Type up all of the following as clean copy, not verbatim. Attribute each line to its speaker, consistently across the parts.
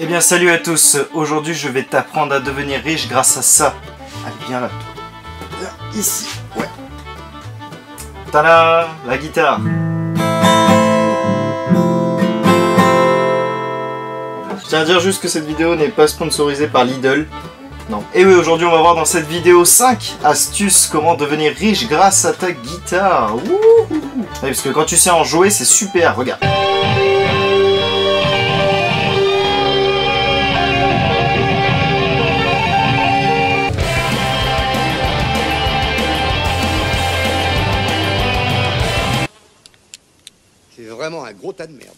Speaker 1: Eh bien salut à tous, aujourd'hui je vais t'apprendre à devenir riche grâce à ça. Allez viens là, viens ici, ouais. Tada, la guitare. Je tiens à dire juste que cette vidéo n'est pas sponsorisée par Lidl. Non. Et oui, aujourd'hui on va voir dans cette vidéo 5 astuces comment devenir riche grâce à ta guitare. Wouhou. Oui, parce que quand tu sais en jouer c'est super, regarde.
Speaker 2: C'est vraiment un gros tas de merde.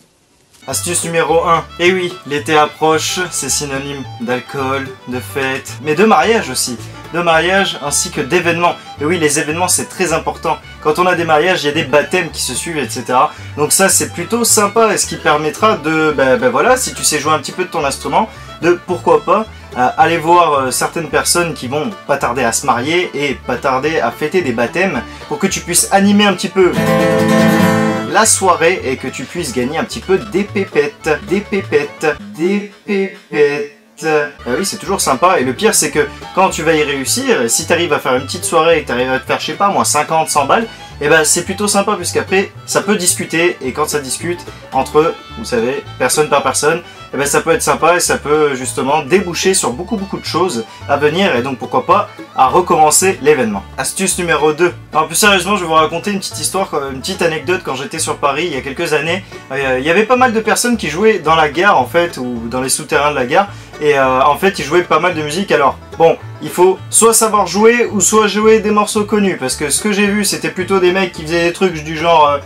Speaker 1: Astuce numéro 1. Et oui, l'été approche, c'est synonyme d'alcool, de fête, mais de mariage aussi. De mariage ainsi que d'événements. Et oui, les événements c'est très important. Quand on a des mariages, il y a des baptêmes qui se suivent, etc. Donc ça c'est plutôt sympa et ce qui permettra de, voilà, si tu sais jouer un petit peu de ton instrument, de pourquoi pas aller voir certaines personnes qui vont pas tarder à se marier et pas tarder à fêter des baptêmes pour que tu puisses animer un petit peu la soirée et que tu puisses gagner un petit peu des pépettes. Des pépettes. Des pépettes. Oui, c'est toujours sympa. Et le pire, c'est que quand tu vas y réussir, si tu arrives à faire une petite soirée et que tu arrives à te faire, je sais pas moi, 50, 100 balles, et ben c'est plutôt sympa puisqu'après, ça peut discuter. Et quand ça discute entre, vous savez, personne par personne, et ben ça peut être sympa et ça peut justement déboucher sur beaucoup de choses à venir. Et donc pourquoi pas à recommencer l'événement. Astuce numéro 2. Alors plus sérieusement, je vais vous raconter une petite histoire, une petite anecdote. Quand j'étais sur Paris il y a quelques années, il y avait pas mal de personnes qui jouaient dans la gare en fait, ou dans les souterrains de la gare. Et en fait, ils jouaient pas mal de musique. Alors, bon, il faut soit savoir jouer ou soit jouer des morceaux connus. Parce que ce que j'ai vu, c'était plutôt des mecs qui faisaient des trucs du genre...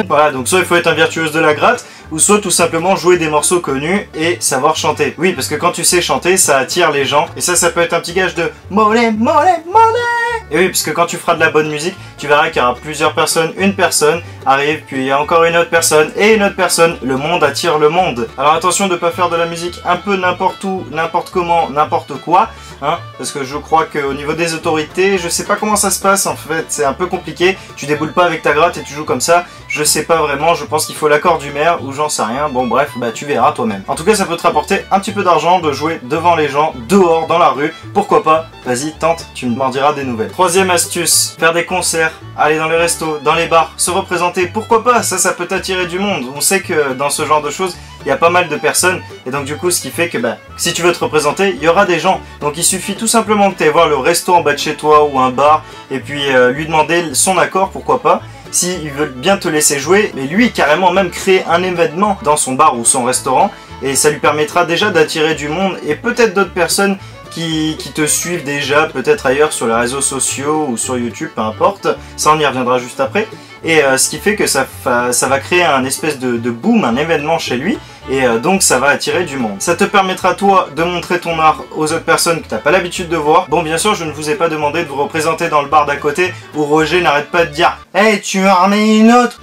Speaker 1: Voilà, donc soit il faut être un virtuose de la gratte, ou soit tout simplement jouer des morceaux connus et savoir chanter. Oui, parce que quand tu sais chanter, ça attire les gens. Et ça peut être un petit gage de money, money, money. Et oui, parce que quand tu feras de la bonne musique, tu verras qu'il y aura plusieurs personnes. Une personne arrive, puis il y a encore une autre personne, et une autre personne. Le monde attire le monde. Alors attention de ne pas faire de la musique un peu n'importe où, n'importe comment, n'importe quoi. Hein, parce que je crois qu'au niveau des autorités, je sais pas comment ça se passe en fait, c'est un peu compliqué. Tu déboules pas avec ta gratte et tu joues comme ça. Je sais pas vraiment, je pense qu'il faut l'accord du maire ou j'en sais rien. Bon bref, bah tu verras toi-même. En tout cas, ça peut te rapporter un petit peu d'argent de jouer devant les gens, dehors, dans la rue. Pourquoi pas? Vas-y, tente, tu m'en diras des nouvelles. Troisième astuce, faire des concerts, aller dans les restos, dans les bars, se représenter. Pourquoi pas? Ça peut t'attirer du monde. On sait que dans ce genre de choses, il y a pas mal de personnes et donc du coup ce qui fait que si tu veux te représenter, il y aura des gens. Donc il suffit tout simplement que tu ailles voir le resto en bas de chez toi ou un bar et puis lui demander son accord, pourquoi pas. S'il veut bien te laisser jouer, mais lui carrément même créer un événement dans son bar ou son restaurant et ça lui permettra déjà d'attirer du monde et peut-être d'autres personnes qui te suivent déjà, peut-être ailleurs sur les réseaux sociaux ou sur YouTube, peu importe. Ça on y reviendra juste après. Et ce qui fait que ça va créer un espèce de boom, un événement chez lui. Et donc ça va attirer du monde. Ça te permettra toi de montrer ton art aux autres personnes que tu n'as pas l'habitude de voir. Bon bien sûr je ne vous ai pas demandé de vous représenter dans le bar d'à côté où Roger n'arrête pas de dire « Hey tu en es une autre !»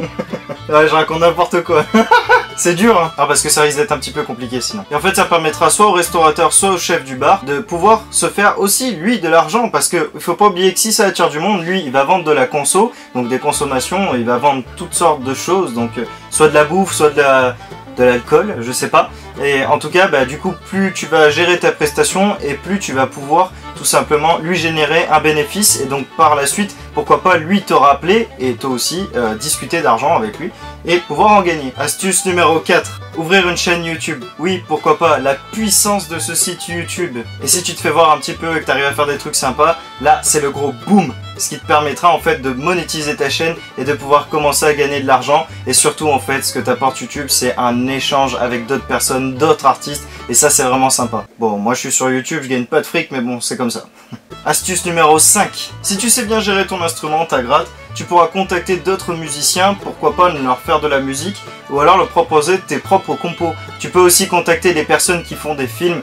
Speaker 1: Ouais je raconte n'importe quoi. C'est dur hein. Ah parce que ça risque d'être un petit peu compliqué sinon. Et en fait ça permettra soit au restaurateur soit au chef du bar de pouvoir se faire aussi lui de l'argent. Parce que il faut pas oublier que si ça attire du monde, lui il va vendre de la conso, donc des consommations, il va vendre toutes sortes de choses. Donc soit de la bouffe, soit de l'alcool, je sais pas. Et en tout cas, du coup, plus tu vas gérer ta prestation et plus tu vas pouvoir tout simplement lui générer un bénéfice et donc par la suite, pourquoi pas lui te rappeler et toi aussi discuter d'argent avec lui et pouvoir en gagner. Astuce numéro 4. Ouvrir une chaîne YouTube. Oui, pourquoi pas, la puissance de ce site YouTube. Et si tu te fais voir un petit peu et que tu arrives à faire des trucs sympas, là c'est le gros boom. Ce qui te permettra en fait de monétiser ta chaîne et de pouvoir commencer à gagner de l'argent. Et surtout en fait, ce que t'apporte YouTube, c'est un échange avec d'autres personnes, d'autres artistes. Et ça c'est vraiment sympa. Bon, moi je suis sur YouTube, je gagne pas de fric, mais bon, c'est comme ça. Astuce numéro 5. Si tu sais bien gérer ton instrument, ta gratte, tu pourras contacter d'autres musiciens, pourquoi pas leur faire de la musique, ou alors leur proposer tes propres compos. Tu peux aussi contacter des personnes qui font des films.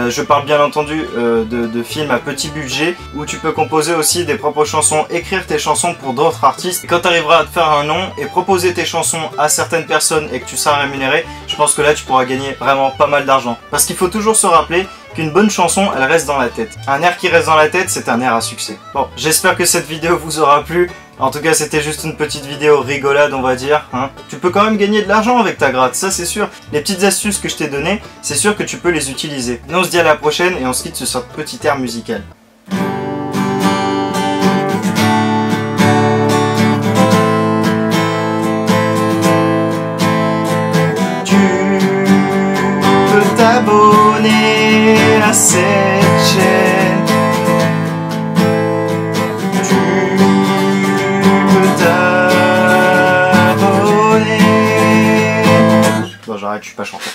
Speaker 1: Je parle bien entendu de films à petit budget où tu peux composer aussi des propres chansons, écrire tes chansons pour d'autres artistes. Et quand tu arriveras à te faire un nom et proposer tes chansons à certaines personnes et que tu seras rémunéré, je pense que là tu pourras gagner vraiment pas mal d'argent. Parce qu'il faut toujours se rappeler qu'une bonne chanson, elle reste dans la tête. Un air qui reste dans la tête, c'est un air à succès. Bon, j'espère que cette vidéo vous aura plu. En tout cas, c'était juste une petite vidéo rigolade, on va dire. Hein. Tu peux quand même gagner de l'argent avec ta gratte, ça c'est sûr. Les petites astuces que je t'ai données, c'est sûr que tu peux les utiliser. Nous on se dit à la prochaine et on se quitte sur ce petit air musical. T'abonner à cette chaîne. Tu peux t'abonner. Bon, j'arrête, je suis pas chanteur.